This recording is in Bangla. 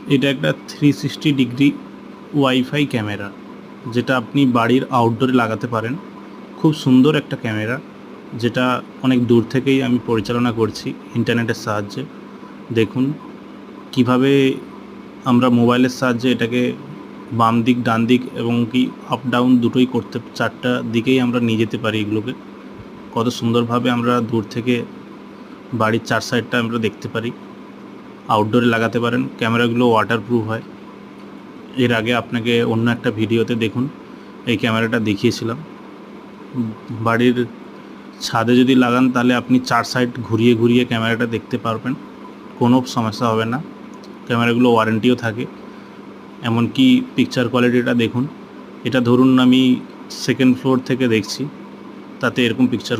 এটা একটা 360 ডিগ্রি ওয়াইফাই ক্যামেরা, যেটা আপনি বাড়ির আউটডোরে লাগাতে পারেন। খুব সুন্দর একটা ক্যামেরা, যেটা অনেক দূর থেকেই আমি পরিচালনা করছি ইন্টারনেটের সাহায্যে। দেখুন কিভাবে আমরা মোবাইলের সাহায্যে এটাকে বাম দিক ডান দিক এবং কি আপ ডাউন দুটোই করতে, চারটা দিকেই আমরা নিয়ে যেতে পারি এগুলোকে। কত সুন্দরভাবে আমরা দূর থেকে বাড়ির চার সাইডটা আমরা দেখতে পারি। আউটডোরে লাগাতে পারেন। ক্যামেরাগুলো ওয়াটারপ্রুফ হয়। এর আগে আপনাকে অন্য একটা ভিডিওতে দেখুন এই ক্যামেরাটা দেখিয়েছিলাম। বাড়ির ছাদে যদি লাগান তাহলে আপনি চার সাইড ঘুরিয়ে ঘুরিয়ে ক্যামেরাটা দেখতে পারবেন, কোনো সমস্যা হবে না। ক্যামেরাগুলো ওয়ারেন্টিও থাকে। এমনকি পিকচার কোয়ালিটিটা দেখুন। এটা ধরুন আমি সেকেন্ড ফ্লোর থেকে দেখছি, তাতে এরকম পিকচার